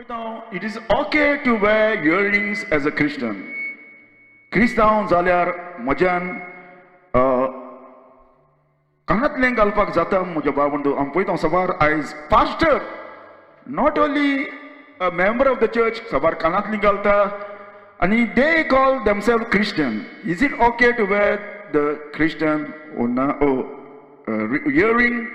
It is okay to wear earrings as a Christian. Christian जाल्यार म्हज्यान कानांतलें घालपाक जाता म्हज्या भावंडू. हांव पळयता सवार आयज pastor not only a member of the church sabar kanatli galta and they call themselves Christian. Is it okay to wear the Christian earring?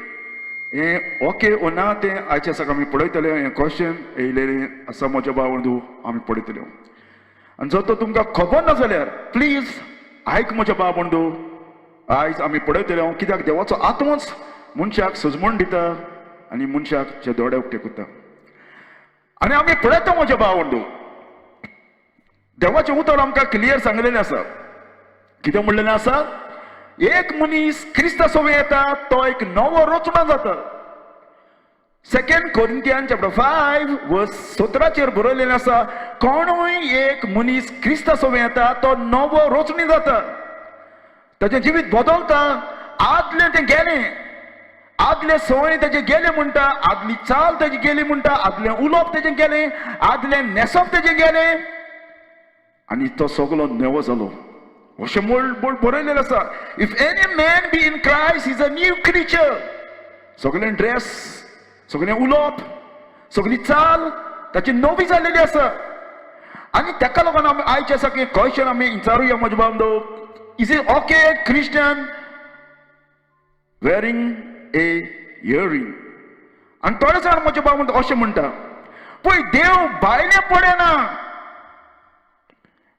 Okay or not? आयच्या सकाळ आमी पळयतले हें क्वेश्चन येयलेलें आसा म्हज्या भावंडू आमी पळयतले. आनी जर तो तुमकां खबर ना जाल्यार प्लीज आयक म्हज्या भावंडू. आयज आमी पळयतले कित्याक देवाचो आत्मोच मनशाक सजमण दिता आनी मनशाक दोळे उक्ते करता. आणि आम्ही पळयता म्हज्या भावंडू देवाचें उतर आमकां क्लियर सांगलेलें आसा. कितें म्हणलेलें आसा? एक मनीस क्रिस्ता सोबत येता तो एक नवो रचना जाता. 2 Corinthians chapter 5 verse 17 बरयलेलें आसा कोणूय एक मनीस क्रिस्ता सोबत येता तो नवो रचणी जाता. ताचें जिवीत बदलता. आदलें तें गेलें. आदले सवय तेजे गेले म्हणटा. आदली चाल तेजी गेली म्हणटा. आदले उलोवप तेजे गेले. आदले न्हेसप तेजे गेले आनी तो सगळो नवो जालो. अशें बोल्ड बरयलेलें आसा. If any man be in Christ is a new क्रिचर. सगळें ड्रेस सगळें उलोवप सगळी चाल ताची नवी जाल्लेली आसा. आनी ताका लागून आमी आयच्या सगळें क्वेश्चन आमी विचारुया म्हज्या भावंडो. Is it okay Christian wearing a earring? आणि थोडे जाण म्हजे भावंड अशें म्हणटा पळय देव भायलें पळयना.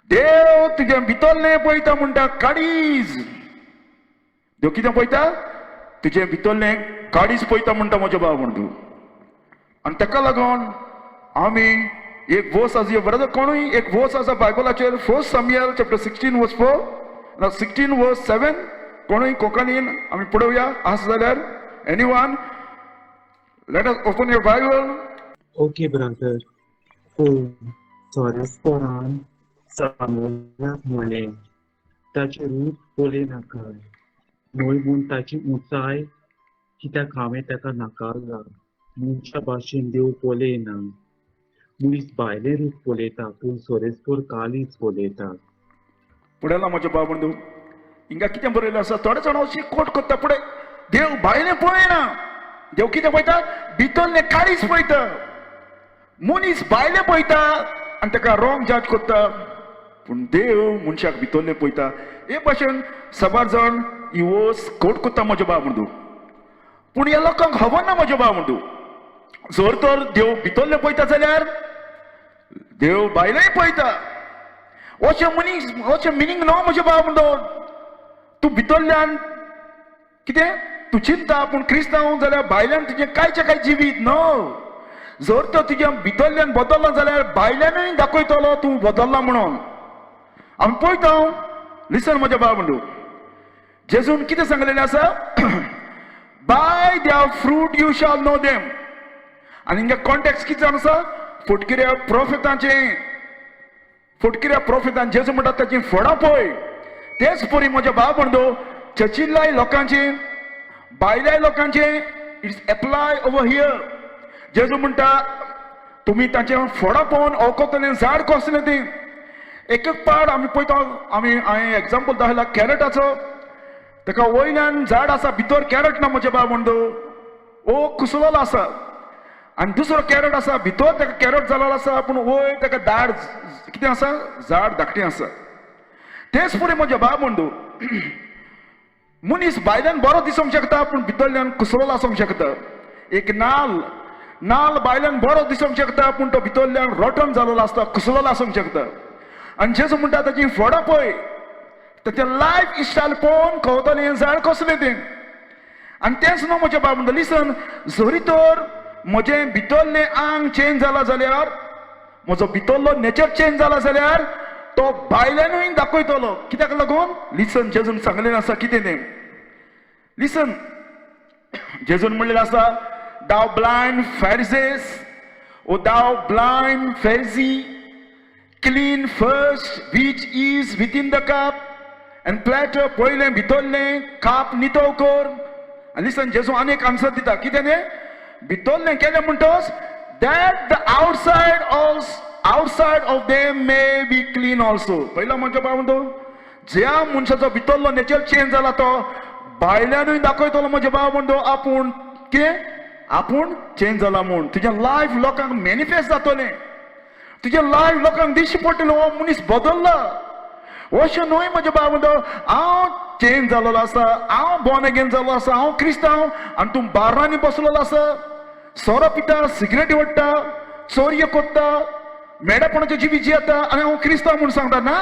देव तुजें भितरलें पळयता म्हणटा काळीज. देव कितें पळयता? तुजें भितरलें काळीज पळयता म्हणटा म्हजे भावंडू. आनी ताका लागून आमी एक वर्स आसा बरो कोणूय एक वर्स आसा बायबलाचेर 1 Samuel chapter 16 verse 4 16 verse 7 कोणूय कोंकणीन आमी पळोवया आसा जाल्यार. Anyone? Let us open your Bible. Okay, brother. सोरेस्पोरान सामुएलाक म्हळें ताचें रूप पळय नाका न्हय म्हूण ताची उंचाय कित्याक हांवें ताका नाकारला. मनशा भाशेन देव पळयना. मनीस भायलें रूप पळयता पूण सोरेस्पोर कालीच पळयता. पळयला म्हज्या भावंडू हिंगा कितें बरयलें आसा? थोडे जाण अशी कोट करता पळय देव भायलें पळयना. देव कितें पळयता? भितरलें काळीज पळयता. मनीस भायलें पळयता आनी ताका रॉंग जज करता पूण देव मनशाक भितरलें पळयता. हे भाशेन सबार जाण ही वस कोट करता म्हज्या भावंडू. पूण ह्या लोकांक खबर ना म्हज्या भावंडू. जर तर देव भितरलें पळयता जाल्यार देव भायलेंय पळयता. अशें मनीस अशें मिनींग न्हय म्हज्या भावंडू. तूं भितरल्यान कितें तूं चिंता पूण क्रिस्तांव जाल्यार भायल्यान तुजें कांयचें कांय जिवीत न्हय. जर तर तुज्या भितरल्यान बदलला जाल्यार भायल्यानूय दाखयतलो तूं बदलला म्हणून. आमी पळयता लिसन म्हज्या भावंडू जेजून कितें सांगलेलें आसा? Bye there fruit you shall know them. आनी हिंगा कॉन्टेक्स्ट कितें जावन आसा? फुटकिऱ्या प्रोफेतान जेजू म्हणटा ताची फळां पळय. तेच परी म्हज्या भावंडू चर्चिल्ल्या लोकांचे भायल्या लोकांचे इट्स एप्लाय ओवर हियर. जेजू म्हणटा तुमी तांचे फळां पळोवन वळखतलें झाड कसलें तें. एक पाड आमी पळयता आमी हांवें एग्जाम्पल दाखयला कॅरटाचो. ताका वयल्यान झाड आसा भितर कॅरट ना म्हज्या भावंडू. कुसलोलो आसा. आनी दुसरो कॅरट आसा भितर ताका कॅरट जालोलो आसा पूण वयर ताका दाड कितें आसा? झाड धाकटें आसा. तेच पळय म्हज्या भावंडू मनीस भायल्यान बरो दिसूंक शकता पूण भितरल्यान कुसलोलो आसूंक शकता. एक नाल भायल्यान बरो दिसूंक शकता पूण तो भितरल्यान रोटन जालोलो आसता कुसलोलो आसूंक शकता. आनी जेजू म्हणटा ताची फळां पळय ताचें लायफ स्टायल पळोवन कळटलें झाड कसलें तें. आनी तेंच न्हू म्हज्या भावंडू लिसन जरी तर म्हजें भितरलें आंग चेंज जाला जाल्यार म्हजो भितरलो नेचर चेंज जाला जाल्यार तो भायल्यानूय दाखयतलो. कित्याक लागून? लिसन जेजून सांगलेलें आसा कितें तें. लिसन जेजून म्हणलेलें आसा दाव ब्लायंड फॅरिसेस ओ दाव blind Pharisee clean first which is within the cup and platter पयलें भितरलें काप नितळ कर. आनी लिसन जेजू आनी एक आन्सर दिता कितें तें? भितरलें केलें म्हणटच that the outside of them may be clean also. पहिला म्हणजे काय म्हणतो, ज्या मनशाचो भितरलो नेचर चेंज जाला तो भायल्यानूय दाखयतलो म्हणजे बाबा म्हणतो आपूण कितें आपूण चेंज जाला म्हूण. तुजें लायफ लोकांक मॅनिफेस्ट जातलें, तुजें लायफ लोकांक दिश्टी पडटलें हो मनीस बदलला. अशें न्हय म्हणजे बाबा म्हणतो हांव चेंज जालोलो आसा, हांव बॉर्न अगेन जालो आसा, हांव क्रिस्तांव, आनी तूं बार्रांनी बसलेलो आसा, सोरो पिता, सिगरेटी ओडटा, चोरयो कोत्ता, मेडापणाचें जिवी जियेता आनी हांव क्रिस्तांव म्हूण सांगता. ना,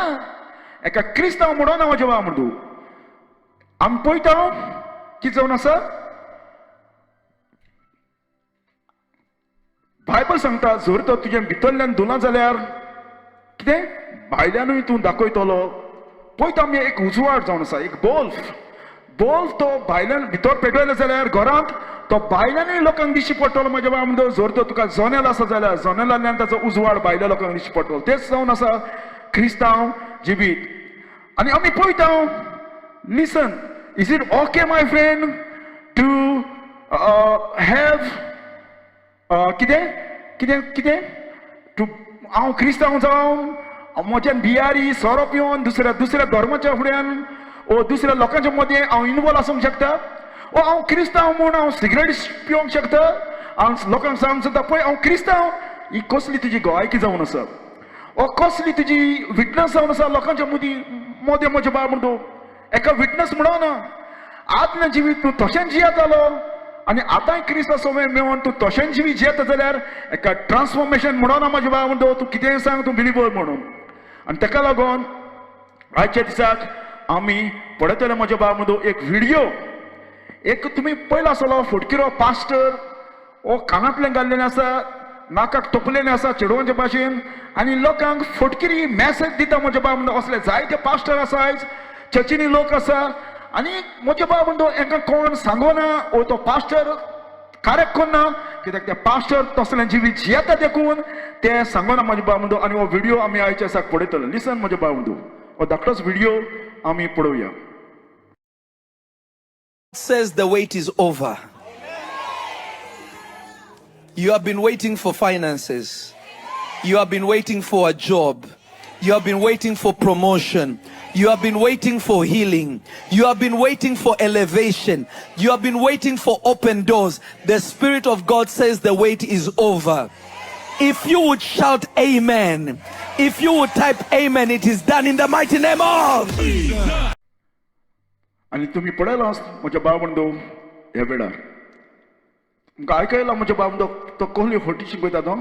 एका क्रिस्तांव म्हणून हांव जेवा म्हणटू. आमी पळयता कितें जावन आसा. बायबल सांगता जर तर तुजे भितरल्यान धुलां जाल्यार कितें भायल्यानूय तूं दाखयतलो. पळयता आमी एक उजवाड जावन आसा, एक बोल्फ तो भायल्यान भितर पेटयलो जाल्यार घरांत तो भायल्यानूय लोकांक दिश्टी पडटलो. म्हणजे बाबा जर तर तुका जनेल आसा जाल्यार जनेलांतल्यान ताचो उजवाड भायल्या लोकांक दिश्टी पडटलो. तेच जावन आसा क्रिस्तांव जिवीत. आनी आमी पळयता listen, is it okay my friend to have कितें कितें कितें टू हांव क्रिस्तांव जावन म्हज्यान बियारी सोरो पिवन दुसऱ्या धर्माच्या फुड्यान ओ दुसऱ्या लोकांच्या मदीं हांव इनवॉल्व आसूंक शकता. ओ हांव क्रिस्तांव म्हूण हांव सिगरेट पिवंक शकता, हांव लोकांक सांगूंक शकता पळय हांव क्रिस्तांव. ही कसली तुजी गोंयकी जावन आसा, ओ कसली तुजी विटनस जावन आसा लोकांच्या मदीं म्हजे बाब म्हणटू. एका विटनस म्हणून आदलें जिवीत तूं तशेंच जियेतालो आनी आतांय क्रिस्ता सोमेर मेळोन तूं तशेंच जिवीत जियेता जाल्यार एका ट्रान्सफॉर्मेशन म्हणून म्हजे बाब म्हणटू. तूं कितेंय सांग तूं बिलिवर म्हणून. आनी ताका लागून आयच्या दिसाक आमी पळयतले म्हजे बाब म्हणटू एक व्हिडिओ. एक तुमी पयलो आसलो फुटकिरो पास्टर ओ कानांतल्यान घाल्लेलें आसा, नाकाक तोपलेलें आसा चेडवांच्या भाशेन आनी लोकांक फटकिरी मॅसेज दिता म्हजे बाब म्हणटू. असले जायते पास्टर आसा आयज, चर्चीनी लोक आसा आनी म्हजे बाब म्हणटू हांकां कोण सांगोना ओ तो पास्टर कार्य करना कित्याक ते पास्टर तसलें जिवीत जियेता देखून ते सांगोना म्हजे बाब म्हणटू. आनी हो व्हिडिओ आमी आयच्या दिसाक पळयतले. लिसन म्हजे बाब म्हणटू, हो धाकटोच व्हिडिओ आमी पळोवया. Says the wait is over. You have been waiting for finances. You have been waiting for a job. You have been waiting for promotion. You have been waiting for healing. You have been waiting for elevation. You have been waiting for open doors. The Spirit of God says the wait is over. If you would shout amen, if you would type amen, it is done in the mighty name of Jesus. आनी तुमी पळयलो म्हजे बाब म्हणटू ह्या वेळार तुमकां आयकयला म्हजे बाब म्हणटू तो कोहली फटी शिकयता तो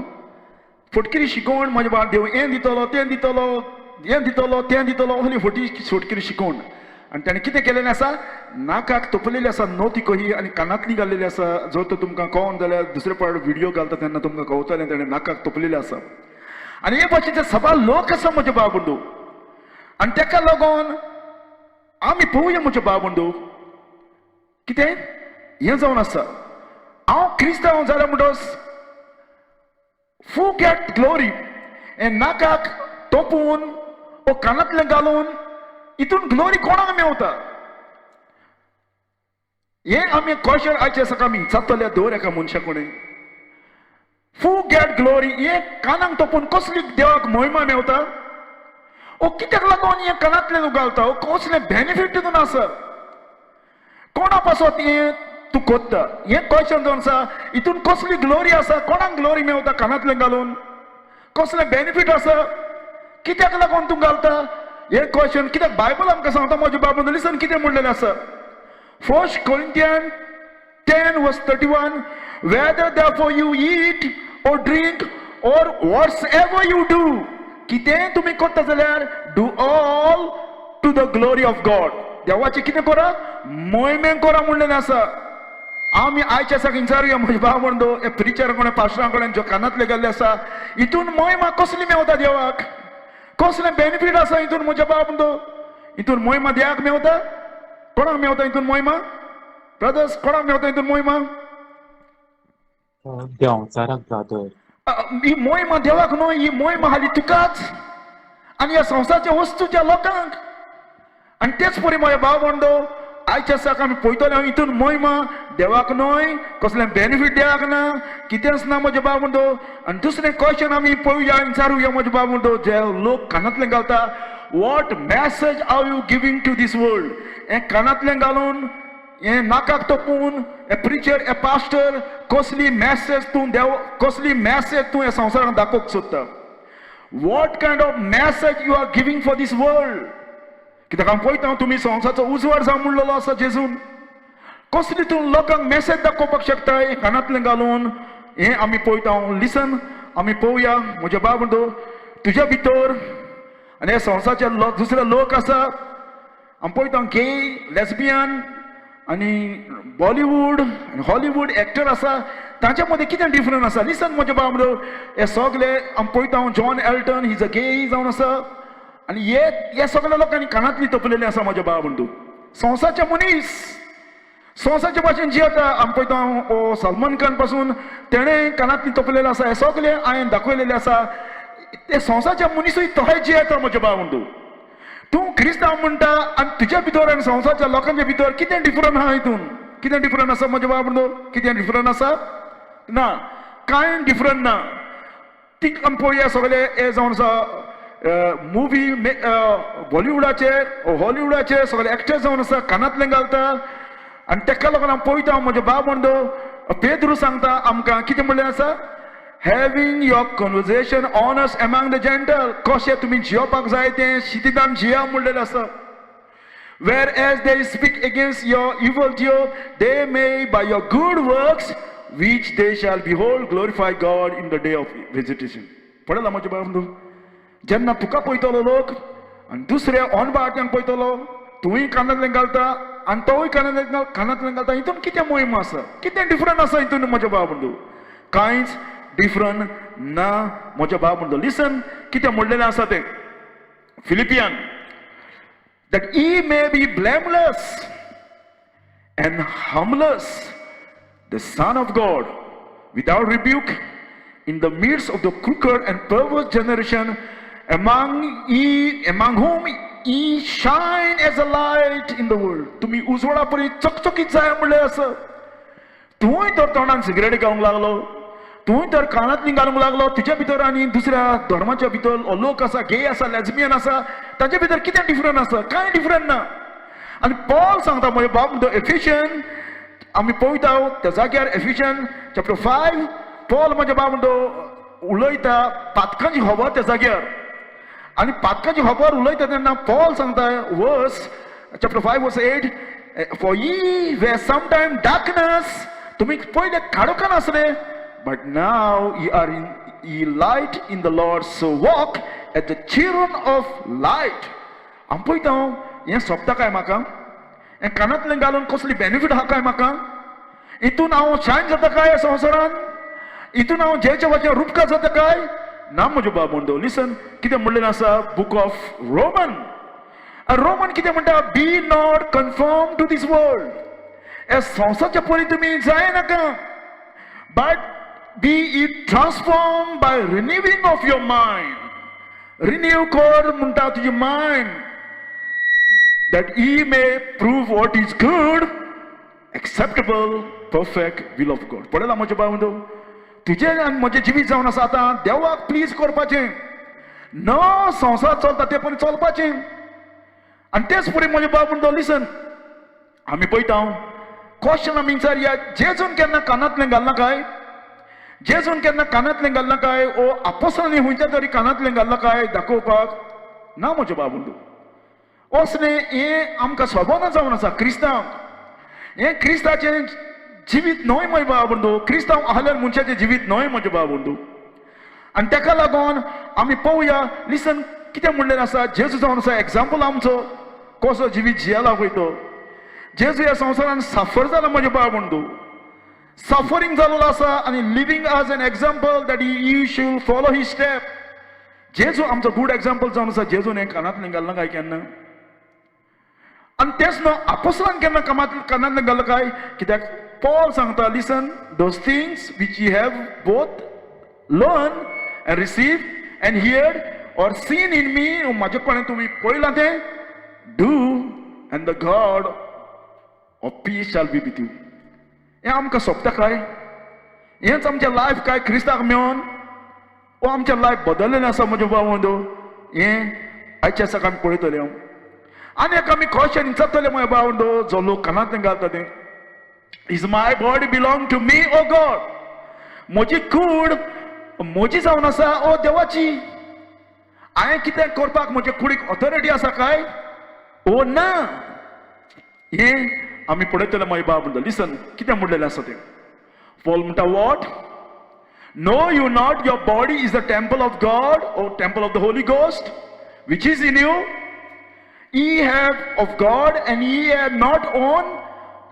फटकिरी शिकोवन म्हजे बाब देव हें दितलो तें दितलो हें दितलो तें दितलो असली फटकिरी शिकोवन. आनी ताणें कितें केलेलें आसा, नाकाक तोपलेली आसा नोती कही आनी कानांतली घाल्लेली आसा. जर तर तुमकां कळोन जाल्यार दुसरे पावट व्हिडिओ घालता तेन्ना तुमकां कळटलें ताणें नाकाक तोपलेलें आसा. आनी हे भाशेचे सभा लोक आसा म्हजे बाब म्हणटू. आनी ताका लागून आमी पळोवया म्हजे बाब म्हणटू कितें हें जावन आसा. हांव क्रिस्तांव जाल्यार म्हणटोच फू गेट ग्लोरी हें नाकाक तोपून ओ कानांतलें घालून हितून ग्लोरी कोणाक मेवता. हें आमी क्वेश्चन आयचे दिसाक आमी विचारतले दवर एका मनशा कडेन. फू गेट ग्लोरी हें कानाक तोपून कसली देवाक महिमा मेवता. ओ कित्याक लागून हें कानांतल्यान घालता, ओ कसलें बेनिफीट तितून आसा, कोणा पासत हें तूं कोत्ता. हें क्वेश्चन जावन आसा. हितून कसली ग्लोरी आसा, कोणाक ग्लोरी मेवता कानांतल्यान घालून, कसलें बेनिफीट आसा, कित्याक लागून तूं घालता. हें क्वेश्चन कित्याक बायबल आमकां सांगता म्हजे बाब म्हणटू. लिसन कितें म्हणलेलें आसा. 1 Corinthians 10:31 whether therefore you eat or drink or whatsoever you do, कितें तुमी करता जाल्यार do all to the glory of God. देवाची कितें करा, मोहिमेन करा म्हणलेलें आसा. आमी आयच्या दिसाक विचारुया म्हजे बाब म्हणटू हे प्रिचरा कडेन पास्टरा कडेन ज्यो कानांतले घाल्ले आसा हितून महिमा कसली मेवता देवाक, कसलें बेनिफीट आसा हितून म्हजे बाब म्हणटू. हितून महिमा देवाक मेवता, कोणाक मेवता हितून महिमा ब्रदर्स, कोणाक मेवता हितून महिमा. देंवचाराक ब्रदर. ही मोहिमा देवाक न्हय, ही मोहिमा हाली तुकाच आनी ह्या संवसाराच्या वस्तूच्या लोकांक. आनी तेच परी म्हज्या बाब म्हणटू आयच्या साक आमी पळयतले हांव हितून महिमा देवाक न्हय कसलें बेनिफीट देवाक ना कितेंच ना म्हजे बाब म्हणटो आनी दुसरें क्वेश्चन आमी पळोवया विचारुया म्हजे बाब म्हणटो जे लोक कानांतले घालता what message are you giving to this world हें कानांतले घालून हें नाकाक तोपून ए प्रिचर ए पास्टर कसली मॅसेज तूं देव कसली मॅसेज तूं ह्या संवसाराक दाखोवंक सोदता what kind of message you are giving for this world कित्याक हांव पळयता तुमी संवसाराचो उजवाड जावन म्हणलेलो आसा जेजून कसली तूं लोकांक मॅसेज दाखोवपाक शकता हें कानांतलें घालून हें आमी पळयता लिसन आमी पळोवया म्हजे बाब म्हणटो तुज्या भितर आनी हे संवसाराचे दुसरे लोक आसा आमी पळयता गे लेस्बियन आनी बॉलिवूड आनी हॉलिवूड एक्टर आसा तांच्या मदीं कितें डिफरंस आसा लिसन म्हजे बाब म्हणटो हे सगळे आमी पळयता John Elton he is a gay जावन आसा आनी हे सगळ्या लोकांनी कानांतली तपलेली आसा म्हजे बाब म्हणटो संवसारचे मनीस संवसारचे भाशेन जियेता आमी पळयता सलमान खान पासून तेणें कानांतली तपलेले आसा हे सगळे हांवें दाखयलेले आसा ते संवसारचे मनीसूय तोय जियेता म्हजे बाब म्हणटो तूं क्रिस्तांव म्हणटा आनी तुज्या भितर आनी संवसारच्या लोकांच्या भितर कितें डिफरंट आहा हितून कितें डिफरंट आसा म्हजे बाब म्हणटो कितें डिफरंट आसा ना कांय डिफरंट ना ती आमी पळोवया सगळे हे जावन आसा मुवी बॉलिवूडाचेर हॉलिवूडाचेर सगळे एक्टर जावन आसा कानांतलें घालता आनी तेका लागून हांव पळयता म्हजे बाब म्हणटो पेद्रू सांगता आमकां कितें म्हणलें आसा हॅविंग युअर कन्वर्सेशन ऑनर्स एमांग द जेंटल कशें तुमी जियोपाक जाय तें शिथितान जिया म्हणलेलें आसा whereas they speak against your evil जियो they may by your good works which they shall behold glorify God in the day of visitation पळयलां म्हजे बाब म्हणटो जेन्ना तुका पळयतलो लोक आनी दुसरे ऑन बाट्यांक पळयतलो तुंय कानांतलें घालता आनी तोय कानांतलें घालता हितून कितें मोहीम आसा कितें डिफरंट आसा हितून म्हजे बाब म्हणटो कांयच डिफरंट ना म्हजे बाब म्हणटो लिसन कितें म्हणलेलें आसा तें Philippian that he may be blameless and harmless the son of God without rebuke in the midst of the crooked and perverse generation among whom he shine as a light in the world तुम्ही उजवाडा परी चकचकीत जाय म्हणलें आसा तूंय तर तोंडान सिगरेट घालूंक लागलो तूंय तर कानांतली घालूंक लागलो तुज्या भितर आनी दुसऱ्या धर्माच्या भितर लोक आसा गे आसा लेस्बियन आसा ताचे भितर कितें डिफरंट आसा कांय डिफरंट ना आनी पॉल सांगता म्हजे बाब म्हणटा एफिशियन आमी पळयता त्या जाग्यार एफिशियन चॅप्टर 5 पॉल म्हजे बाब म्हणटा उलयता पातकांची खबर त्या जाग्यार आनी पातकांची खबर उलयता तेन्ना पॉल सांगता वर्स चॅप्टर 5 वर्स 8 for ye were sometime darkness तुम्ही पयले काळोखान आसले but now ye are ye light in the Lord so walk as the children of light आम पळयता हें सोंपता काय म्हाका हें कानांतलें घालून कसली बेनिफीट आहा काय म्हाका हितून हांव शायन जाता काय संवसारान हितून हांव जेच्या वाच्या रुपका जाता काय ना म्हजे बाब म्हणटो लिसन कितें म्हणलेलें आसा बूक ऑफ रोमन कितें म्हणटा be not conform to this world हे संवसारच्या परी तुमी जाय नाका but be it transformed by renewing of your mind renew कर म्हणटा तुजी mind that ye may prove what is good acceptable perfect will of God पळयलां म्हजे बाब म्हणटो तुजें आनी म्हजें जिवीत जावन आसा आतां देवाक प्लीज करपाचें न संवसार चलता ते परी चलपाचें आनी तेच परी म्हजे बाब म्हणटो लिसन आमी पळयता क्वेश्चन आमी विचारया जेजून केन्ना कानांतलें घालना काय जेजून केन्ना कानांतलें घालना काय ओ आपोसलांनी खंयच्या तरी कानांतलें घालना काय दाखोवपाक ना म्हजे बाब म्हणटो असलें हें आमकां स्वभावान जावन आसा क्रिस्तांव हें क्रिस्ताचें जिवीत न्हय म्हजे बाब म्हणटो क्रिस्तांव आहलेल्या मनशाचें जिवीत न्हय म्हजे बाब म्हणटो आनी तेका लागून आमी पळोवया लिसन कितें म्हणलेलें आसा जेजू जावन आसा एग्जाम्पल आमचो कसो जिवीत जियेला पळय तो जेजू ह्या संवसारान सफर जाला म्हजे बाब म्हणटो सफरिंग जाल्लो आसा आनी living as an example that you should follow he step जेजू आमचो गुड एग्जाम्पल जावन आसा जेजून हें कानांतलें घालना काय केन्ना आनी तेच न्हू आपोसलान केन्ना कानांतलें घालना काय कित्याक पॉल सांगता listen those things which you have both learn and receive and heard or seen in me म्हाजे कोणें तुमी पळयलां तें do and the God or peace shall be with you. हें आमकां सोंपता काय? हेंच आमचें लायफ काय क्रिस्ताक मेळोन वो आमचें लायफ बदललेलें आसा म्हज्या भावंडो? हें आयच्या दिसाक आमी पळयतले. आनी एक आमी क्वेश्चन विचारतले म्हज्या भावंडो, जो लोक कानांतल्यान घालता ते, is my body belong to me O God? म्हजी कूड म्हजी जावन आसा ओ देवाची? हांवें कितें करपाक म्हजे कुडीक ऑथॉरिटी आसा काय? ओ ना. हें आमी पळयतले म्हज्या भावंडो. लिसन, कितें म्हणलेलें आसा तें. पॉल म्हणटा, what? Know you not your body is the temple of God or temple of the Holy Ghost which is in you? Ye have of God and ye have not own,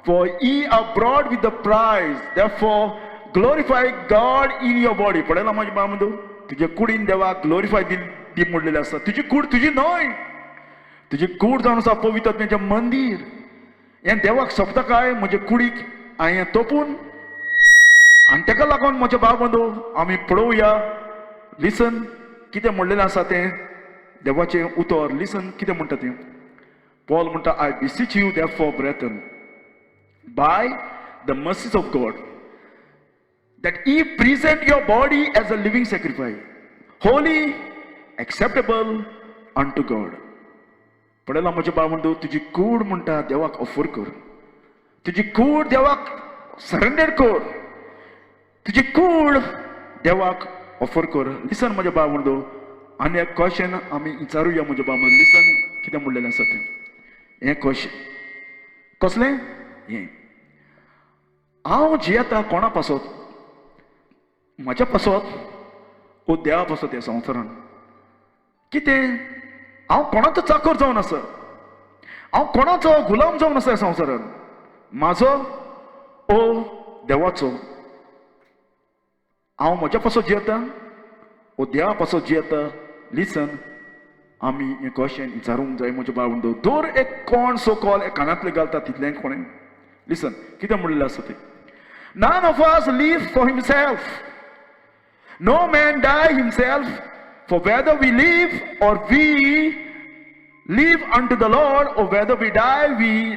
for ye are bought with the price. Therefore glorify God in your body. पळयला माझी बामदो, तुझे कुडीन देवाक glorify दी म्हणलेले आसा. तुजी कूड तुजी न्हय, तुजी कूड जावन आसा पवित्र आत्म्याचें मंदिर. हें देवाक सोबता काय? म्हजे कुडीक हांवें तोपून. आनी तेका लागून म्हजे भाव बंधू आमी पळोवया. लिसन, कितें म्हणलेलें आसा तें देवाचें उतर. लिसन कितें म्हणटा तें. पॉल म्हणटा, I beseech you therefore brethren by the mercies of God that ye present your body as a living sacrifice, holy, acceptable unto God. पळयला म्हजे भाव बंधू, तुजी कूड म्हणटा देवाक ऑफर कर. तुजी कूड देवाक सरेंडर कर. तुजी कूड देवाक ऑफर कर. लिसन म्हजे भाव बंधू, आनी एक क्वेश्चन आमी विचारुया म्हजे भाव बंधू. लिसन कितें म्हणलेलें आसा तें. हें क्वेश्चन कसलें? हें हांव जियेता कोणा पासत? म्हज्या पासत ओ देवा पासत ह्या संवसारान? कितें? हांव कोणाचो चाकर जावन आसा? हांव कोणाचो गुलाम जावन आसा ह्या संवसारान? म्हाजो ओ देवाचो? हांव म्हज्या पासत जियेता ओ देवा पासत जियेता? लिसन, आमी हें क्वेश्चन विचारूंक जाय म्हजे भाव बंधू. दर एक कोण सो कॉल कानांतले घालता तितलें कोणें. लिसन, कितें म्हणलेलें आसा तें. None of us live for himself. No man die himself. For whether we live or we live unto the Lord, or whether we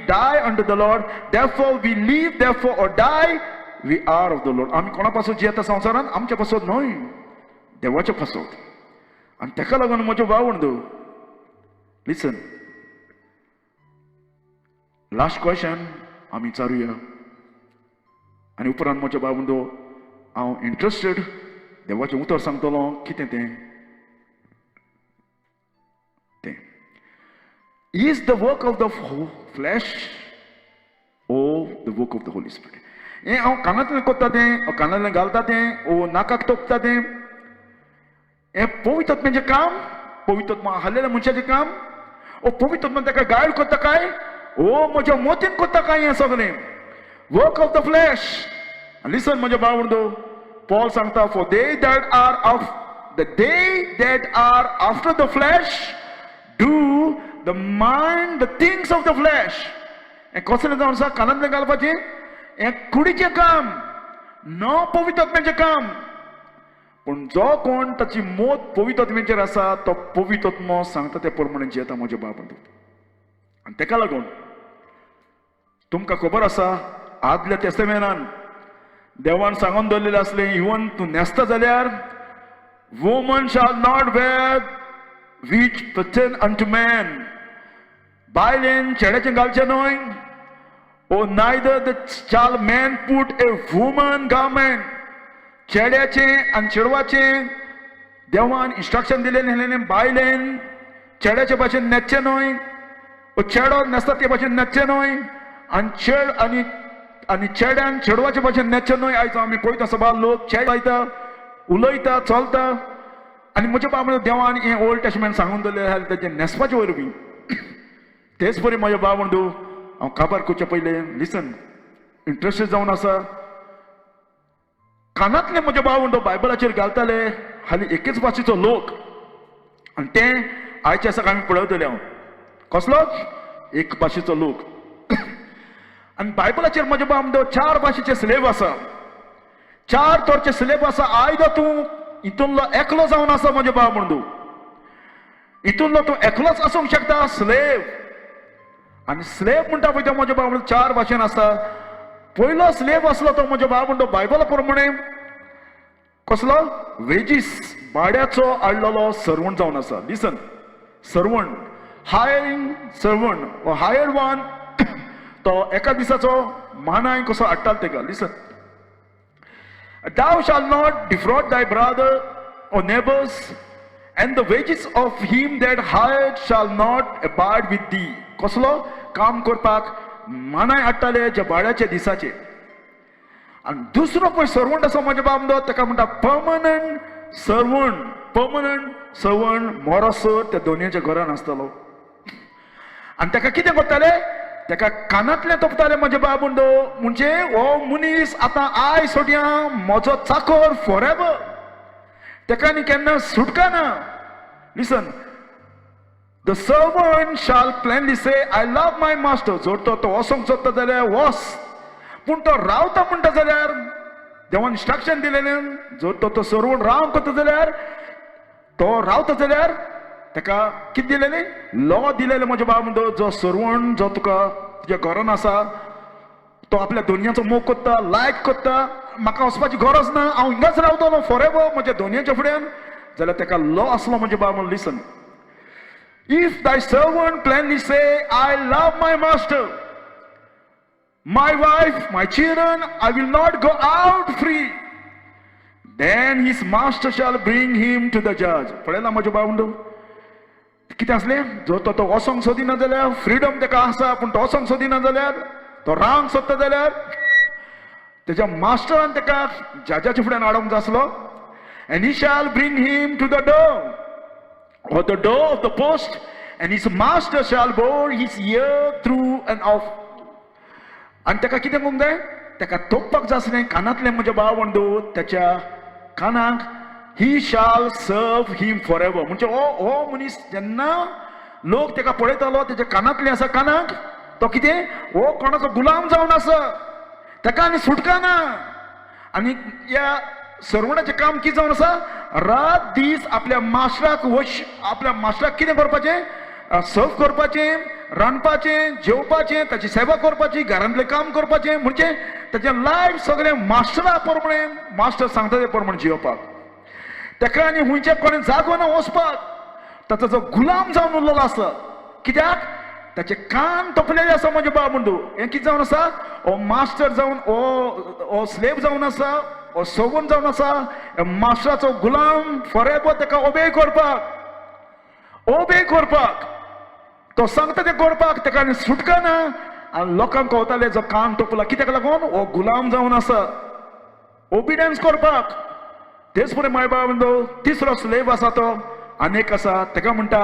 die unto the Lord. Therefore we live, therefore or die, we are of the Lord. आमी कोणा पासत जियेता संवसारान? आमच्या पासत न्हय, देवाच्या पासत. आनी तेका लागून म्हजो भाव बंधू, लिसन, लास्ट क्वेश्चन आमी विचारुया. आनी उपरांत म्हज्या भाव बंधू हांव इंट्रस्टेड देवाचें उतर सांगतलो. कितें तें तें is the work of the flesh O the work of the holy spirit? हें हांव कानांतल्यान कोत्ता तें, कानांतल्यान घालता तें, ओ नाकाक तोपता तें. हें पवित्र आत्म्याचें काम, पवित्र आत्मा हाल्लेल्या मनशाचें काम. ओ पवित्र आत्मा ताका गायड कोत्ता काय? ओ म्हज्या मोतीन कोत्ता काय हें सगळें? Work of the flesh. Listen म्हजे भाव बंधू, पॉल सांगता, for they that are after the flesh do the mind the things of the flesh. हें कसलें जावन आसा? कानांतल्यान घालपाचें. हें कुडीचें काम, न पवित्र आत्म्याचें काम. पूण जो कोण ताची मोत पवित्र आत्म्याचेर आसा तो पवित्र आत्मो सांगता ते प्रमाणे जियेता म्हजे भाव बंधू. आनी तेका लागून तुमकां खबर आसा, आदल्या तेस्तामेंतान देवान सांगून दवरलेलें आसलें, इवन तूं न्हेसता जाल्यार woman shall not wear which pertain unto man. बायलेन चेड्याचें घालचें न्हय. ओ neither the shall man put a woman garment. चेड्याचें आनी चेडवाचें देवान इंस्ट्रक्शन दिलेलें, बायलेन चेड्याचे भाशेन न्हेसचें न्हय, ओ चेडो न्हेसता ते भाशेन न्हेसचें न्हय, आनी चेड्यान चेडवाचे भाशेन न्हेसचें न्हय. आयज आमी पळयता सबार लोक चेड लायता, उलयता, चलता. आनी म्हज्या बाबा देवान हें ओल्ड टेस्टमेंट सांगून दवरलें तेजें न्हेसपाचे वरवीं. तेच बरें म्हज्या भाव बंधू, हांव काबार करचे पयलें लिसन इंट्रस्टेड जावन आसा. कानांतले म्हजे भाव बंधू बायबलाचेर घालताले हालीं एकेच भाशेचो लोक, आनी तें आयच्या दिसाक आमी पळयतले. हांव कसलो? एक भाशेचो लोक. आनी बायबलाचेर म्हजे भाव बंधू 4 भाशेचे स्लेब आसा, 4 तोरचे स्लेब आसा. आयज तूं हितूनलो एकलो जावन आसा म्हजे भाव बंधू, हितूनलो तूं एकलोच आसूंक शकता स्लेव. आणि स्लेव म्हणटा पळय तो म्हज्या भाव 4 भाशेन आसा. पयलो स्लेव असलो तो म्हज्या भाव म्हणटा बायबला प्रमाणे कसलो वेजीस भाड्याचो हाडलेलो सर्वंट जावन आसा. Listen, servant, hiring servant, hired one, तो एका दिसाचो मानाय कसो हाडटालो तेका. लिसन, thou shalt not defraud thy brother or neighbors, and the wages of him that hired shall not abide with thee. कसलो काम करपाक मानाय हाडटाले जे भाड्याचे दिसाचे. आणि दुसरो पळय सर्वंट आसा म्हज्या बाबडो ताका म्हणटा पर्मनंट सर्वंट मोरासर त्या दोनयाच्या घरान आसतालो. आणि ताका कितें करताले, ताका कानांतले तोपताले म्हजे बाबडो. म्हणजे हो मनीस आतां आय सोड्या म्हजो चाकर फॉर एवर, ताका न्ही केन्ना सुटका ना. लिसन, द सर्वंट शाल plainly say I love my master. जर तो वसोंक सोदता जाल्यार वस, पूण तो रावता म्हणटा जाल्यार देवान इन्स्ट्रक्शन दिलेलें, जर तो सर्वंट राव करता जाल्यार तो रावता जाल्यार ताका कितें दिलेलें, लॉ दिलेलें म्हज्या बाब म्हणटो. जो सर्वंट जो तुका तुज्या घरान आसा तो आपल्या दोनयाचो मोग करता, लायक करता, म्हाका वचपाची गरज ना, हांव हिंगाच रावतलो फॉर एवर म्हज्या दोनयाच्या फुड्यान, जाल्यार ताका लॉ आसलो म्हज्या बाब. लिसन, if thy servant plainly say I love my master, my wife, my children, I will not go out free, then his master shall bring him to the judge. पळयला म्हज्या बाबूंडो कितें आसलें, जर तो वसोंक सोदिना जाल्यार फ्रीडम ताका आसा, पूण तो वसोंक सोदिना जाल्यार, तो रावंक सोदता जाल्यार तेज्या मास्टरान ताका जजाच्या फुड्यान हाडूंक जाय आसलो. and he shall bring him to the door or the door of the post, and his master shall bore his ear through and off. आणि ताका कितें करूंक जाय, ताका तोपपाक जाय आसलें कानांतलें म्हज्या भावंडो त्याच्या कानाक. ही शाल सर्व हिम फॉर एवर. म्हणजे हो मनीस जेन्ना लोक ताका पळयतालो तेच्या कानांतलें आसा कानाक, तो कितें हो कोणाचो गुलाम जावन आसा, ताका आनी सुटका ना. आनी ह्या सर्वंटाचें काम कितें जावन आसा, रात दीस आपल्या मास्टराक कितें करपाचें, सर्व करपाचें, रांदपाचें, जेवपाचें, ताची सेवा करपाची, घरांतलें काम करपाचें. म्हणजे ताचें लायफ सगळें मास्टरा प्रमाणे, मास्टर सांगता ते प्रमाणे जियोवपाक. ताका आनी हुंयचे कोणें जागो ना वचपाक, ताचो जो गुलाम जावन उरलेलो आसा. कित्याक ताचे कान तोपलेले आसा म्हजे बाब म्हणटू. हें कितें जावन आसा, हो मास्टर जावन हो स्लेव जावन आसा, हो सर्वंट जावन आसा, मास्टराचो गुलाम फॉर एवर. ताका ओबे करपाक, तो सांगता तें करपाक, ताका आनी सुटका ना. आनी लोकांक कळटालें जो कान तोपला कित्याक लागून, हो गुलाम जावन आसा, ओबिडियन्स करपाक. तेच पळय माय बाब म्हणटो तिसरो स्लेव आसा तो आनीक आसा, ताका म्हणटा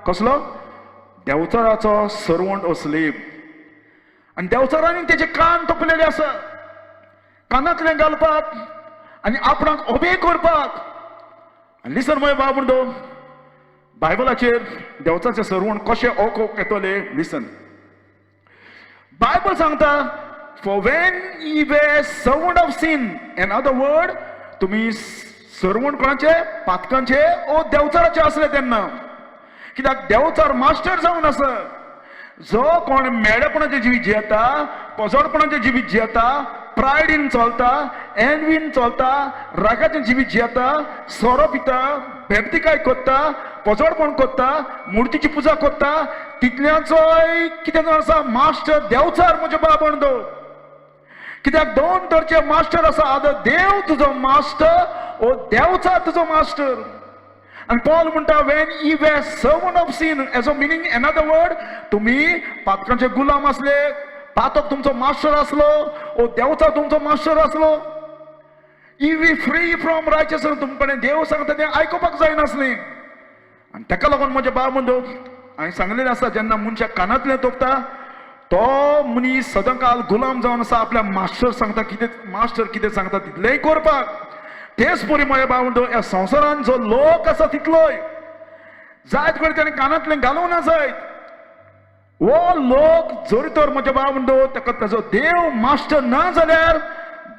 कसलो, देंवचाराचो सर्वंट ओ स्लेव. आनी देंवचारांनी तेजे कान तोपलेले आसा, कानांतलें घालपाक आनी आपणाक ओबे करपाक. आनी लिसन माय बाब म्हणटो बायबलाचेर देंवचाराचे सर्वंट कशें ओकोक येतले. लिसन, बायबल सांगता, for when he were servant of sin, in other word, तुम्ही सर्वंट कोणाचे, पातकांचे ओ देंवचाराचे आसले तेन्ना. कित्याक देंवचार मास्टर जावन आसा. जो कोण मेळेपणाचे जिवीत जियेता, पोजोडपणाचे जिवीत जियेता, प्रायडीन चलता, एनवीन चलता, रागाचें जिवीत जियेता, सोरो पिता, बेबतिकाय करता, पोजोडपण करता, मुर्तीची पुजा करता, तितल्याचोय कितें जावन आसा, मास्टर देंवचार म्हजे बाब म्हणटो. कित्याक दोन तरेचे मास्टर आसा, आदर देव तुजो मास्टर ओ देंवचार तुजो मास्टर. आणि पॉल म्हणटा, when you were servant of sin, एजो मिनींग अनदर वर्ड, तुम्ही पातकांचे गुलाम असले, पातक तुमचो मास्टर असलो, ओ देंवचार तुमचो मास्टर असलो. यू वी फ्री फ्रॉम रायचसनेस, तुमकडे देव सांगता तें आयकुपाक जायनासलें. आनी ताका लागून म्हजे बाब म्हणटो हांवें सांगलेलें आसा, जेन्ना मनशाक कानांतलें तोपता तो मनीस सदांकाल गुलाम जावन आसा, आपल्या मास्टर सांगता कितें, मास्टर कितें सांगता तितलेंय करपाक. तेच परी म्हजे बाब म्हणटो ह्या संवसारान जो लोक आसा तितलोय जायत कडेन ताणें कानांतलें घालूंक ना जायत. हो लोक जरी तर म्हजे बाब म्हणटो ताका ताजो देव मास्टर ना जाल्यार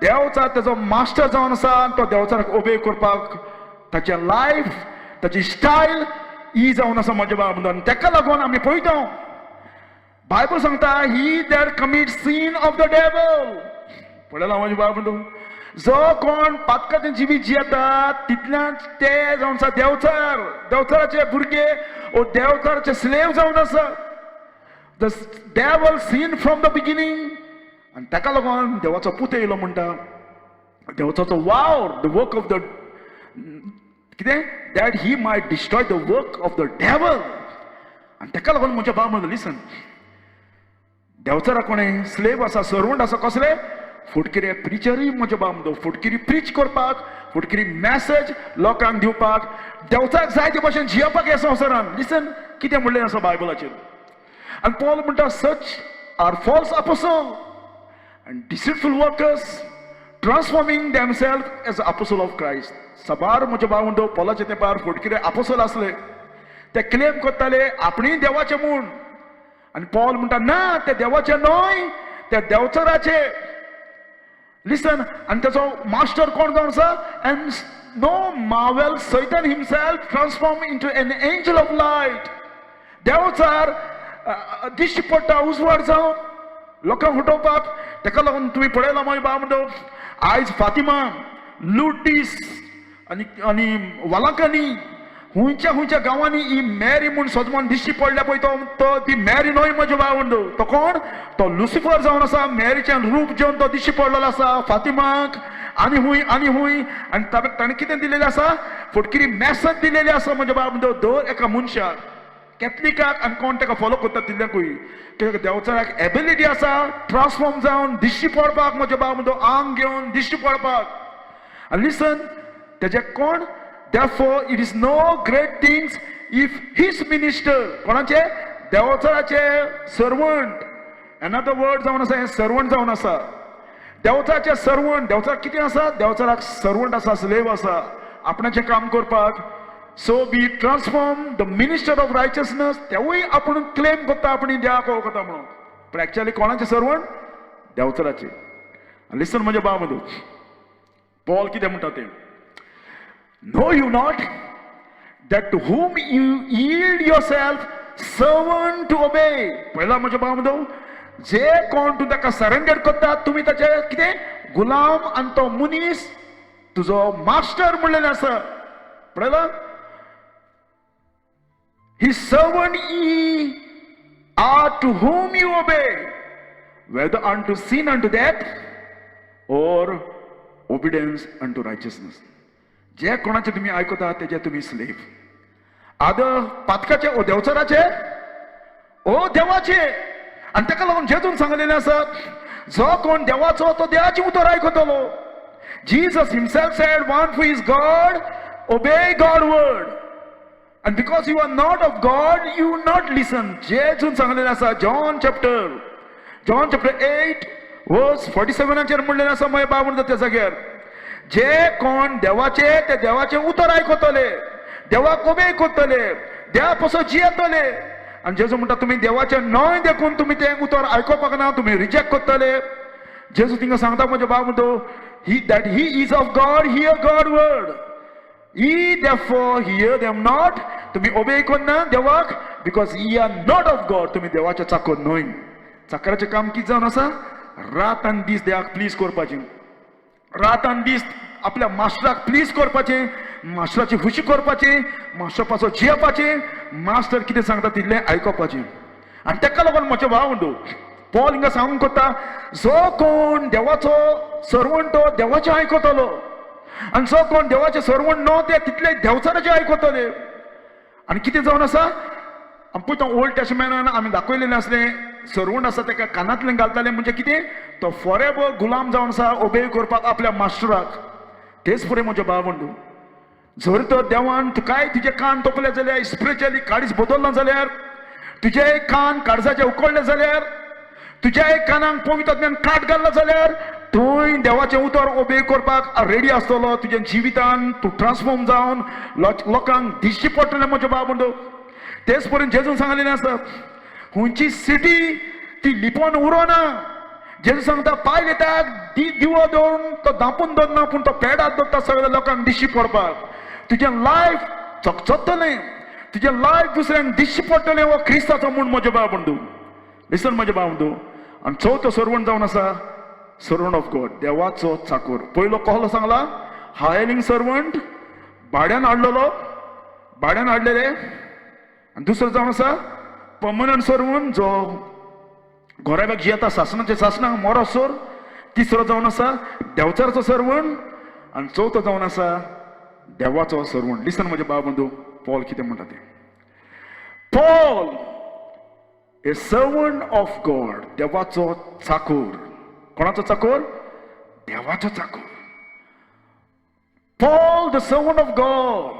देंवचार ताजो मास्टर जावन आसा. तो देंवचाराक ओबे करपाक ताचें लायफ, ताची स्टायल ही जावन आसा म्हजे बाब म्हणटो. आनी ताका लागून आमी पळयता बायबल सांगता he that commit sin of the devil. पळयला माझे बाबू, जो कोण पातकाचें जिवीत जियेता तितल्यान ते जावन आसा देवचाराचे भुरगे ओ देवचाराचे स्लेव जावन आसा. The devil sin from the beginning. आनी ताका लागून देवाचो पूत येयलो म्हणटा देवचाचो वावर द वर्क ऑफ द कितें that he might destroy the work of the devil. आनी ताका लागून म्हज्या बाब म्हणलो लिसन, देवचारा कोणें स्लेव आसा सर्वंट आसा कसले फुटकिरे प्रिचरी म्हज्या बाब म्हणलो फुटकिरी प्रीच करपाक फुटकिरी मॅसेज लोकांक दिवपाक देवचाराक जाय ते भशेन जियेवपाक ह्या संवसारान. लिसन कितें म्हणलें आसा बायबलाचेर. आनी पॉल म्हणटा such are false apostle and deceitful workers transforming themselves as apostle of Christ. सबार म्हज्या भाव म्हणतो पॉलाचे तेंपार फुटकिरे अपोसल असले ते क्लेम करताले आपणी देवाचे म्हूण. आनी पॉल म्हणटा ना ते देवाचे न्हय ते देवचाराचे. लिसन आनी त्याचो मास्टर कोण जावन आसा. एंड नो मार्वेल सैतान himself transform into an angel of light. Devchar दिश्टी पडटा उजवाड जावन लोकांक फटोवपाक. ताका लागून तुमी पळयला मागीर बाब म्हणतो आयज फातिमा लुटीस आनी वालांकानी हुंयच्या गांवांनी ही मॅरी म्हूण सजमोन दिश्टी पडल्या पळय तो ती मॅरी न्हय म्हजो बाब म्हणतो. तो कोण तो लुसिफर जावन आसा. मॅरीचें रूप जेवन तो दिश्टी पडलेलो आसा फातिमाक आनी हुंय आनी ताणें कितें दिलेलें आसा फुटकिरी मॅसेज दिलेली आसा म्हज्या बाब म्हणतो दर एका मनशाक कॅथलिकाक आनी कोण ताका फॉलो करता तितल्याकूय ताका देवचाराक एबिलिटी आसा ट्रान्सफॉर्म जावन दिश्टी पडपाक म्हज्या बाब म्हणतो आंग घेवन दिश्टी पडपाक. आनी लिसन तेजे कोण therefore it is no great things if his minister कोणाचे देवचाराचे सर्वंट. another word जावन आसा हे सर्वंट जावन आसा. देवचाराचे सर्वंट देवचार कितें आसा देवचाराक सर्वंट आसा स्लेव आसा आपणाचें काम करपाक. So we transform the minister of righteousness. तेवूय आपण क्लेम करता आपण देवा कोव करता म्हणून पण एक्चुअली कोणाचे सर्वंट देवचाराचे. लिसन म्हज्या बाब म्हणू पॉल कितें म्हणटा तें know you not that to whom you yield yourself servant to obey. पहिला म्हज्या बाब म्हणू जे कोण तूं ताका सरेंडर करता तुमी ताचे कितें गुलाम आनी तो मनीस तुजो मास्टर म्हणलेलें आसा. पळयला His servant ye are to whom you obey, whether unto sin unto death or obedience unto righteousness. जे कोणाचे तुम्ही आयकता तेजे तुम्ही स्लेव. आदर पातकाचे ओ देवचाराचे ओ देवाचे. आनी ताका लागून जेजून सांगलेलें आसा जो कोण देवाचो तो देवाची उतर आयकतलो. Jesus himself said one who is God obey God's word. And because you are not of God, you will not listen. जेजून सांगलेलें आसा John chapter 8 verse 47 चेर म्हणलेलें आसा मागीर बाब म्हणटा त्या जाग्यार जे कोण देवाचे ते देवाचे उतर आयकतले देवाक ओबे करतले देवा पासून जियेतले. आनी जेजू म्हणटा तुमी देवाचे न्हय देखून तुमी तें उतर आयकोपाक ना तुमी रिजेक्ट करतले. जेजू तिंगा सांगता म्हजे बाब म्हणतो that he is of God hear God word. Ye therefore hear them not. तुम्ही ओबे करना देवाक because ye are not of God. तुम्ही देवाचे चाकर न्हय. चाकराचें काम कितें जावन आसा रात आनी दीस देवाक प्लीज करपाचें. रात आनी दीस आपल्या मास्टराक प्लीज करपाचें मास्टराची खुशी करपाचें मास्टर पासो जियेवपाचें मास्टर कितें सांगता तितलें आयकोपाचें. आनी ताका लागून म्हजे भाव म्हणटो पॉल हिंगा सांगूंक करता जो कोण देवाचो सर्वंट तो देवाचें आयकतलो आनी जो कोण देवाचे सर्वंट न्हय ते तितले देवचाराचे आयकतले. आनी कितें जावन आसा पळय तो ओल्ड टेस्टमेंटान आमी दाखयलेलें आसलें सर्वंट आसा ताका कानांतल्यान घालताले म्हणजे कितें तो फॉरेवर गुलाम जावन आसा ओबे करपाक आपल्या मास्टराक. तेच पळय म्हजे भाव म्हणटू जर तर देवान तुकाय तुजे कान तोपले जाल्यार स्पिरिच्युअली काळीज बदलना जाल्यार तुजे कान काळजाचे उकडले जाल्यार तुज्या कानांक पवित्रात्म्यान काट घालना जाल्यार तुवें देवाचें उतर ओबे करपाक रेडी आसतलो. तुज्या जिवितान तूं ट्रान्सफॉर्म जावन लोकांक दिश्टी पडटलें म्हजे बाब म्हणटो. तेच पर्यंत जेजून सांगलेलें आसा खंयची सिटी ती लिपोवन उरोना. जेजू सांगता पाय येता दिवो दवरून तो धांपून दवरना पूण तो पेडात दवरता सगळ्या लोकांक दिश्टी पडपाक. तुजें लायफ चकचकतलें तुजें लायफ दुसऱ्यांक दिश्टी पडटलें हो क्रिस्ताचो म्हूण म्हजे बाब म्हणटू. लिसन म्हजे भावंदो. आणि चवथो सर्वंट जावन आसा सर्वंट ऑफ गॉड, देवाचो चाकोर. पयलो कहलो सांगला हायरिंग सर्वंट, भाड्यान हाडलेले. आणि दुसरो जावन आसा पर्मनंट सर्वंट, जो घोराब्याक जियेता सासणाचे सासणाक मोरोसोर. तिसरो जावन आसा देंवचाराचो सर्वंट. आणि चवथो जावन आसा देवाचो सर्वंट. लिसन म्हजे भाव बंधू, पॉल कितें म्हणटा तें. Paul A servant of God, देवाचो चाकोर. कोणाचो चाकोर? देवाचो Chakor. Paul, the servant of God,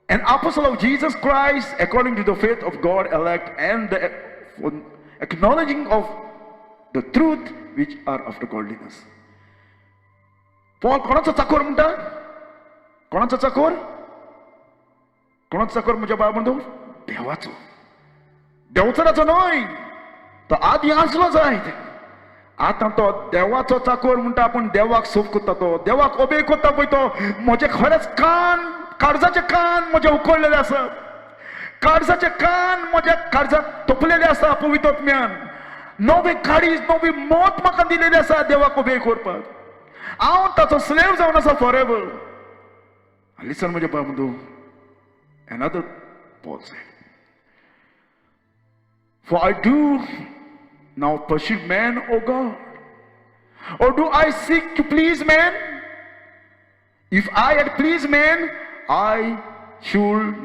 an apostle of Jesus Christ, according to the faith of God elect and the acknowledging of the truth which are of the godliness. Paul कोणाचो चाकोर म्हणटा? कोणाचो चाकोर? कोणाचो चाकोर म्हज्या बाळ बंधू? देवाचो. देवचाराचो न्हय, तो आदी आसलो जायत. आता तो देवाचो चाकोर म्हणटा. आपूण देवाक सोप करता, तो देवाक ओबे करता पळय. तो म्हजे खरेंच काळजाचे कान म्हजे उखडलेले आसा. काळजाचे कान म्हज्या काळजाक तोपलेले आसा पवित्र आत्म्यान. नवी काळीज, नवी मोत म्हाका दिलेली आसा देवाक ओबे करपाक. हांव ताचो स्लेव जावन आसा फॉर एवर. लिसन म्हजे बंधू, another Paul said, for I do now pursue man, O God, or do I seek to please man? If I had pleased man, I should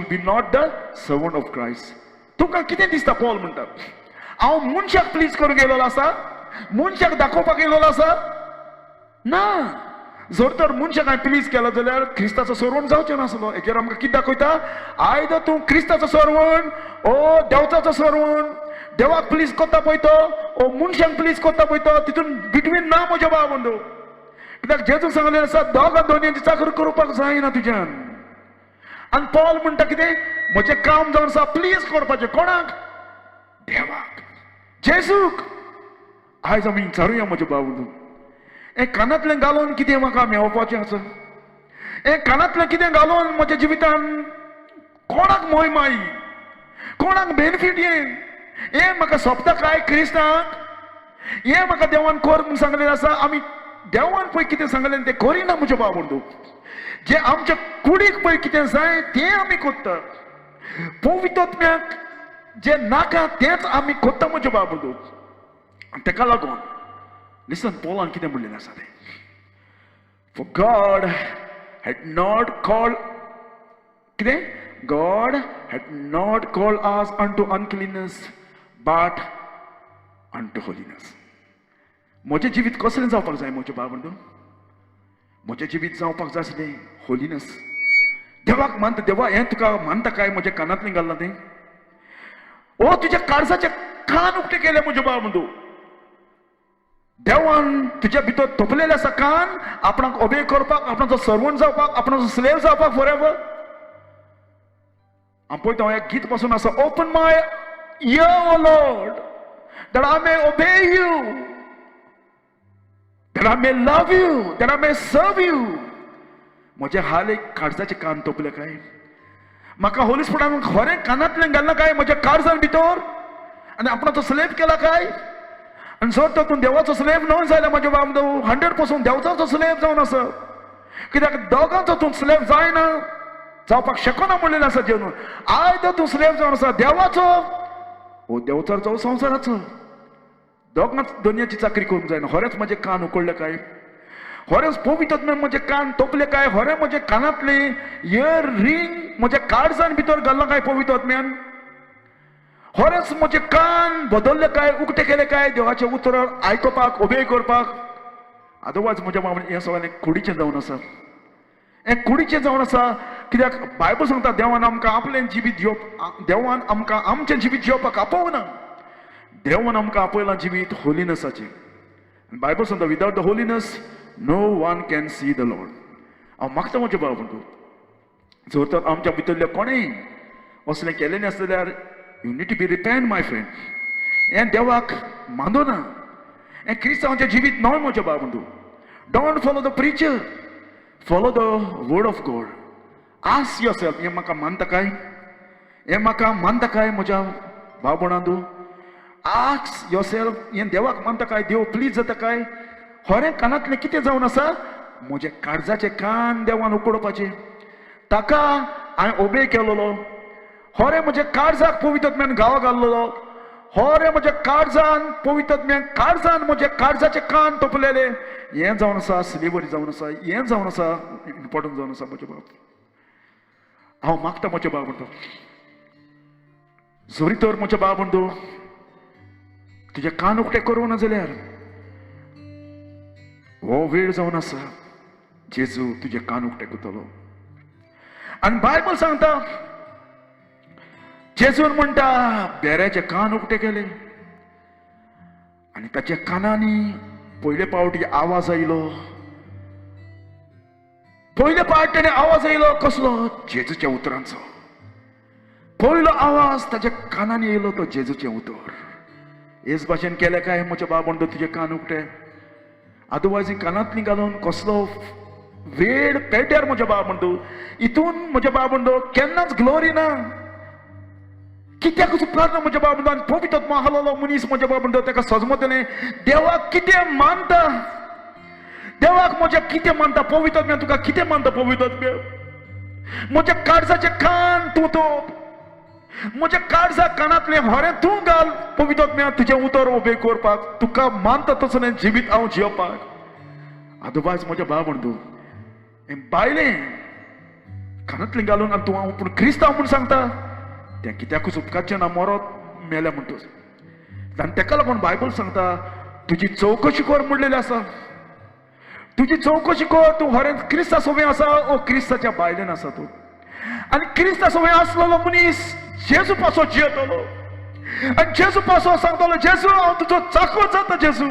be not the servant of Christ. तुमकां कितें दिसता Paul म्हणटा? हांव मनशाक please करूंक गेलोलो आसा? मनशाक दाखोवपाक गेलोलो आसा? ना. जर तर मनशाक हांवें प्लीज केलो जाल्यार क्रिस्ताचो सर्वंट जावचें नासलो. हेजेर आमकां कितें दाखयता? आयदर तूं क्रिस्ताचो सर्वंट, ओ देवचाचो सर्वंट. देवाक प्लीज करता पळय तो, ओ मनशांक प्लीज करता पळय तो, तितून बिटवीन ना म्हज्या भाव बंधू. कित्याक जेजून सांगलें आसा दोगां दोनयांची चाकर करपाक जायना तुज्यान. आनी पॉल म्हणटा कितें? म्हजें काम जावन आसा प्लीज करपाचें. कोणाक? देवाक, जेजूक. आयज आमी विचारुया म्हज्या भाव बंधू, हें कानांतलें घालून कितें म्हाका मेळपाचें आसा? हें कानांतलें कितें घालून म्हज्या जिवितान कोणाक मोहिमाई, कोणाक बेनिफीट हें म्हाका सोंपता काय क्रिस्तांक? हें म्हाका देवान कर म्हूण सांगलेलें आसा. आमी देवान पळय कितें सांगलें तें करिना म्हज्या भाव बंधू. जे आमच्या कुडीक पळय कितें जाय तें आमी करता. पवित्र आत्म्याक जे नाका तेंच आमी करता म्हज्या भाव बंधू. तेका लागून लिसन, पॉलान कितें म्हणलेलें आसा तें. For God had not called, कितें? God had not called us unto uncleanness but unto holiness. म्हजें जिवीत कसलें जावपाक जाय म्हज्या भाव बंधू? म्हजें जिवीत जावपाक जाय आसलें होलिनस. देवाक मानता. देवा हें तुका मानता काय? म्हज्या कानांतलें घालना तें. ओ तुज्या काळजाचे कान उक्ते केले म्हज्या भाव बंधू. देवान तुज्या भितर तोपलेले आसा कान, आपणाक ओबे करपाक, आपणाचो सर्वंट जावपाक, आपणाचो स्लेव जावपाक फॉर एवर. हांव पळयता एक गीत पासून आसा, open my ear O Lord that I may obey you, that I may love you, that I may serve you. म्हजे हाल एक काळजाचे कान तोपले काय? म्हाका होली स्पिरिटान खरें कानांतलें घालना काय म्हज्या काळजान भितर? आनी आपणाचो स्लेव केला काय? आनी जर तर तूं देवाचो स्लेव न्हय जाल्यार म्हज्या बाबदो 100% देवचाचो स्लेव जावन आसा. कित्याक दोगांचो तूं स्लेव जायना, जावपाक शकना म्हणलेलें आसा जेवण. आयदर तूं स्लेव जावन आसा देवाचो ओ देवचाचो संवसाराचो. दोगांच दुनियाची चाकरी करूंक जायना. खरेंच म्हजे कान उकडले काय? खरेंच पवित्र आत्म्यान म्हजे कान तोपले काय? खरें म्हजे कानांतले इयर रिंग म्हज्या काळजान भितर घालना काय पवित्र आत्म्यान? खरेंच म्हजे कान बदलले काय? उक्ते केले काय देवाचे उतर आयकपाक, ओबे करपाक? अदरवायज म्हज्या मागीर हें सगळें कुडीचें जावन आसा. हें कुडीचें जावन आसा. कित्याक बायबल सांगता देवान आमकां आपलें जिवीत देवान आमकां आमचें जिवीत जिवपाक आपोवना. देवान आमकां आपयलां जिवीत होलिनसाचें. बायबल सांगता without the holiness no one can see the Lord. हांव मागता म्हज्या भाव बंधू, जर तर आमच्या भितरले कोणेंय असलें केलें आसल्यार you need to be repent my friend. हें देवाक मानना. हें क्रिस्तांवाचें जिवीत न्हय म्हज्या भाव बंधू. Don't follow the preacher, follow the word of God. Ask yourself, हें म्हाका मानता काय? हे म्हाका मानता काय म्हज्या भाव भयणांदू? आस्क योरसेल्फ, हें देवाक मानता काय? देव प्लीज जाता काय? खरें कानांतलें कितें जावन आसा? म्हजे काळजाचे कान देवान उकडोवपाचे. ताका हांवें ओबे केलोलो. खरें म्हजे काळजाक पवित्रत्म्यान घावो घाल्लोलो. खरें म्हज्या काळजान पवित्रत्म्यान काळजान म्हजे काळजाचे कान तोपलेले. हें जावन आसा, स्लेवरी जावन आसा, हें जावन आसा, इम्पोर्टंट जावन आसा म्हजे बाब. हांव मागता म्हजे बाब म्हणटा, जोरी तर म्हजे बाब म्हणटो तुजे कान उकटे करूं ना जाल्यार हो वेळ जावन आसा जेजू तुजे कान उकटे करतलो. आनी बायबल सांगता जेजून म्हणटा बेऱ्याचे कान उकटे केले आनी ताच्या कानांनी पयले पावटी आवाज आयलो. पयले पावट ताणें आवाज आयलो कसलो? जेजूच्या उतरांचो. पयलो आवाज ताच्या कानांनी येयलो तो जेजूचें उतर. हेच भाशेन केले काय म्हजे बाब म्हणटा तुजे कान उकटे? अदरवायज कानांतली घालून कसलो वेळ पेड्यार म्हजे बाब म्हणटा. हितून म्हजे बाब म्हणटा केन्नाच ग्लोरी ना. कित्याक उपकारना म्हजे बाब म्हणटा. आनी पवित्रत्मा हालोलो मनीस म्हजे बाब म्हणटा ताका सजमतलें देवाक कितें मानता? देवाक म्हजे कितें मानता? पवित्रत्म्या तुका कितें मानता? पवित्रत्म्या म्हज्या काळजाचे कान तूं तोप. म्हज्या काळजा कानांतले हरें तूं घाल. पवित्रत्म्या तुजें उतर उबें करपाक तुका मानता तसलें जिवीत हांव जियोवपाक. अदरवायज म्हजे बाब म्हणटा हें बायलें कानांतलें घालून आनी तूं हांव पूण क्रिस्तांव म्हूण सांगता तें कित्याकूच उपकारचें ना. मरोत मेल्या म्हणटोच. आनी तेका लागून बायबल सांगता तुजी चवकशी कर म्हणलेलें आसा. तुजी चवकशी कर तूं खरें क्रिस्ता सोबें आसा ओ क्रिस्ताच्या बायलेन आसा तूं. आनी क्रिस्ता सोबें आसलेलो मनीस जेजू पासो जियेतलो. आनी जेजू पासो सांगतलो जेजू हांव तुजो चाकर जाता. जेजू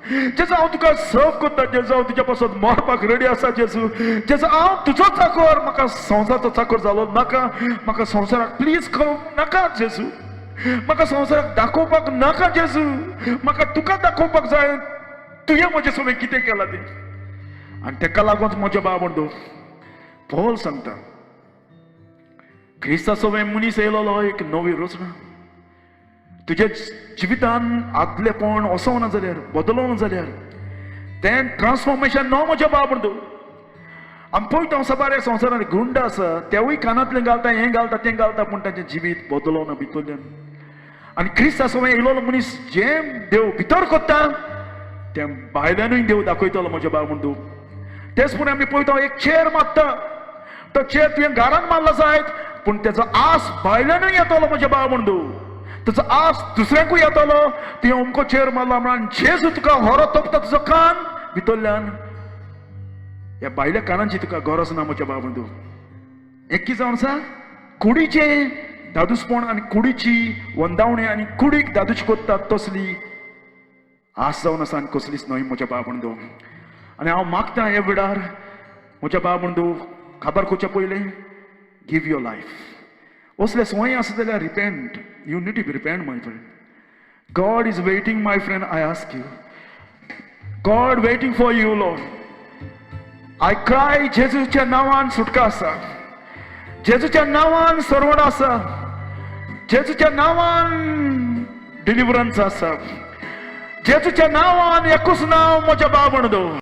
जेजू हांव तुका सर्व करता. जेजू हांव तुज्या पासून मरपाक रेडी आसा. जेजू जेजू हांव तुजो चाकर. म्हाका संवसाराचो चाकर जालो नाका. म्हाका संवसाराक प्लीज करूंक नाका. जेजू म्हाका संवसाराक दाखोवपाक नाका. जेजू म्हाका तुका दाखोवपाक जाय तुवें म्हजे सोबें कितें केलां तें. आनी तेका लागून म्हजे बाब म्हणटा पौल सांगता क्रिस्ता सोबें मनीस येयलोलो एक नवी रचना. तुजे जिवितान आदलेपण वसों ना जाल्यार बदलो ना जाल्यार तें ट्रान्सफॉर्मेशन नो म्हजे बाब म्हणटा. आमी पळयता हांव सबारे संवसारान गुंड आसा तेवूय कानांतलें घालता हें घालता तें घालता पूण ताचें जिवीत बदलो ना भितरल्यान. आनी क्रिस्ता सोबें येयलोलो मनीस जें देव भितर करता तें भायल्यानूय देव दाखयतलो म्हजे बाब म्हणटा. तेच पूण आमी पळयता एक चेर मारता तो चेर तुवें घरान मारला जायत पूण तेजो आस भायल्यानूय येतलो म्हजे बाब म्हणटा. तुजो आस दुसऱ्यांकूय येतलो. तुवें अमको चेर मारला म्हणून जेजू तुका होरो तोपता तुजो कान भितरल्यान. ह्या भायल्या कानांची तुका गरज ना म्हजे बाब म्हणटा. हें कितें जावन आसा कुडीचें दादूसपण आनी कुडीची वंदावणी आनी कुडीक दादूची कोत्ता तसली आस जावन आसा आनी कसलीच न्हय म्हजे बाब म्हणटा. आनी हांव मागता हे वेळार म्हजे बाब म्हणटा खबर करचे पयलें गिव युअर लायफ. असले सोय आसा जाल्यार repent. You need to repent my friend. God is waiting my friend. I ask you God waiting for you Lord. I cry जेजूच्या नांवान सुटका आसा. जेजूच्या नांवान सरवण आसा. जेजूच्या नांवान डिलिव्हरन्स आसा. जेजूच्या नांवान एकूच नांव म्हज्या बाब म्हणटा